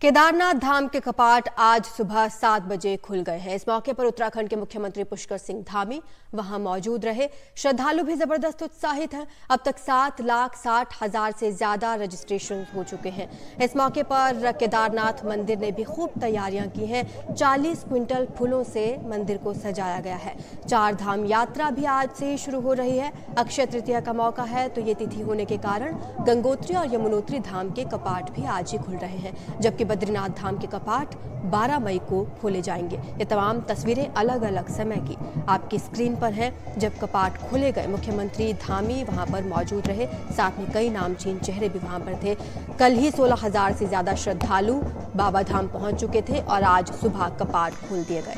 केदारनाथ धाम के कपाट आज सुबह 7 बजे खुल गए हैं। इस मौके पर उत्तराखंड के मुख्यमंत्री पुष्कर सिंह धामी वहां मौजूद रहे। श्रद्धालु भी जबरदस्त उत्साहित हैं। अब तक 7,60,000 से ज्यादा रजिस्ट्रेशन हो चुके हैं। इस मौके पर केदारनाथ मंदिर ने भी खूब तैयारियां की हैं। 40 क्विंटल फूलों से मंदिर को सजाया गया है। 4 धाम यात्रा भी आज से ही शुरू हो रही है। अक्षय तृतीया का मौका है, तो ये तिथि होने के कारण गंगोत्री और यमुनोत्री धाम के कपाट भी आज ही खुल रहे हैं, जबकि बद्रीनाथ धाम के कपाट 12 मई को खोले जाएंगे। ये तमाम तस्वीरें अलग अलग समय की आपकी स्क्रीन पर हैं। जब कपाट खोले गए, मुख्यमंत्री धामी वहां पर मौजूद रहे, साथ में कई नामचीन चेहरे भी वहां पर थे। कल ही 16,000 से ज्यादा श्रद्धालु बाबा धाम पहुंच चुके थे और आज सुबह कपाट खोल दिए गए।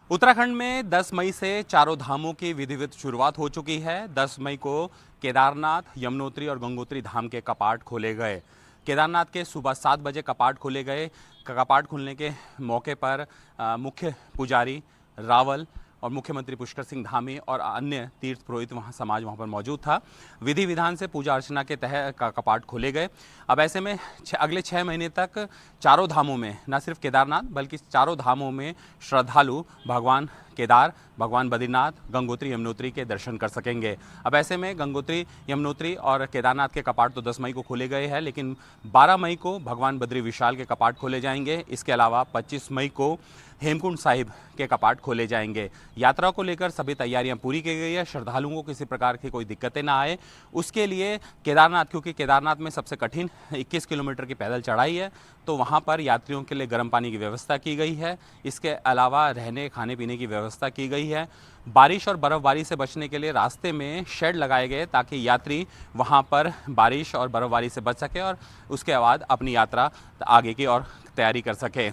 उत्तराखंड में 10 मई से चारों धामों की विधिवत शुरुआत हो चुकी है। 10 मई को केदारनाथ, यमुनोत्री और गंगोत्री धाम के कपाट खोले गए। केदारनाथ के सुबह 7 बजे कपाट खोले गए। कपाट खुलने के मौके पर मुख्य पुजारी रावल और मुख्यमंत्री पुष्कर सिंह धामी और अन्य तीर्थ पुरोहित समाज वहाँ पर मौजूद था। विधि विधान से पूजा अर्चना के तहत कपाट खोले गए। अब ऐसे में अगले 6 महीने तक चारों धामों में, न सिर्फ केदारनाथ बल्कि चारों धामों में श्रद्धालु भगवान केदार, भगवान बद्रीनाथ, गंगोत्री, यमुनोत्री के दर्शन कर सकेंगे। अब ऐसे में गंगोत्री, यमुनोत्री और केदारनाथ के कपाट तो 10 मई को खोले गए हैं, लेकिन 12 मई को भगवान बद्री विशाल के कपाट खोले जाएंगे। इसके अलावा 25 मई को हेमकुंड साहिब के कपाट खोले जाएंगे। यात्रा को लेकर सभी तैयारियां पूरी की गई है। श्रद्धालुओं को किसी प्रकार की कोई दिक्कतें ना आए, उसके लिए केदारनाथ, क्योंकि केदारनाथ में सबसे कठिन 21 किलोमीटर की पैदल चढ़ाई है, तो वहां पर यात्रियों के लिए गर्म पानी की व्यवस्था की गई है। इसके अलावा रहने खाने पीने की व्यवस्था की गई है। बारिश और बर्फबारी से बचने के लिए रास्ते में शेड लगाए गए ताकि यात्री वहां पर बारिश और बर्फबारी से बच सके और उसके बाद अपनी यात्रा आगे की और तैयारी कर सके।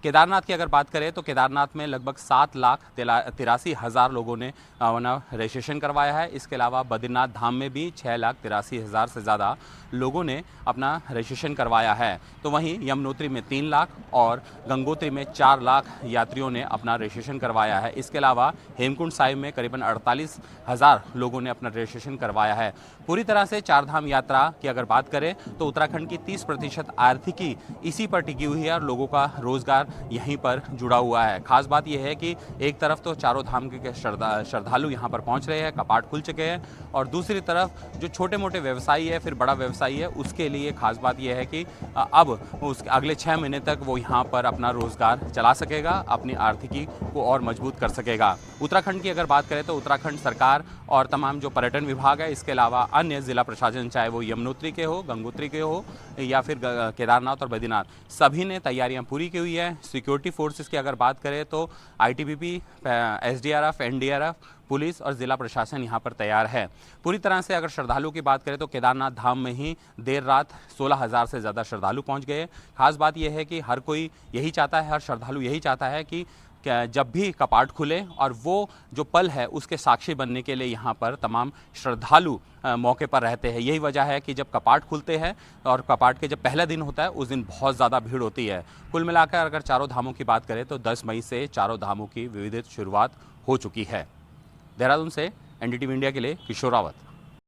केदारनाथ की अगर बात करें तो केदारनाथ में लगभग 7,83,000 लोगों ने रजिस्ट्रेशन करवाया है। इसके अलावा बद्रीनाथ धाम में भी 6,83,000 से ज़्यादा लोगों ने अपना रजिस्ट्रेशन करवाया है। तो वहीं यमुनोत्री में 3 लाख और गंगोत्री में 4 लाख यात्रियों ने अपना रजिस्ट्रेशन करवाया है। इसके अलावा हेमकुंड साहिब में करीबन 48,000 लोगों ने अपना रजिस्ट्रेशन करवाया है। पूरी तरह से 4 धाम यात्रा की अगर बात करें तो उत्तराखंड की 30% आर्थिकी इसी पर टिकी हुई है और लोगों का रोजगार यहीं पर जुड़ा हुआ है। खास बात यह है कि एक तरफ तो चारों धाम के श्रद्धालु यहाँ पर पहुँच रहे हैं, कपाट खुल चुके हैं, और दूसरी तरफ जो छोटे मोटे व्यवसायी है, फिर बड़ा व्यवसायी है, उसके लिए खास बात यह है कि अब उस अगले 6 महीने तक वो यहाँ पर अपना रोजगार चला सकेगा, अपनी आर्थिकी को और मजबूत कर सकेगा। उत्तराखंड की अगर बात करें तो उत्तराखंड सरकार और तमाम जो पर्यटन विभाग है, इसके अलावा अन्य जिला प्रशासन, चाहे वो यमुनोत्री के हो, गंगोत्री के हो या फिर केदारनाथ और बद्रीनाथ, सभी ने तैयारियां पूरी की हुई है। सिक्योरिटी फोर्सेस की अगर बात करें तो आईटीबीपी, एसडीआरएफ, एनडीआरएफ, पुलिस और जिला प्रशासन यहाँ पर तैयार है पूरी तरह से। अगर श्रद्धालुओं की बात करें तो केदारनाथ धाम में ही देर रात 16,000 से ज़्यादा श्रद्धालु पहुँच गए। खास बात यह है कि हर कोई यही चाहता है, हर श्रद्धालु यही चाहता है कि जब भी कपाट खुले और वो जो पल है उसके साक्षी बनने के लिए यहाँ पर तमाम श्रद्धालु मौके पर रहते हैं। यही वजह है कि जब कपाट खुलते हैं और कपाट के जब पहला दिन होता है उस दिन बहुत ज़्यादा भीड़ होती है। कुल मिलाकर अगर चारों धामों की बात करें तो 10 मई से चारों धामों की विविध शुरुआत हो चुकी है। देहरादून से एनडीटीवी इंडिया के लिए किशोर रावत।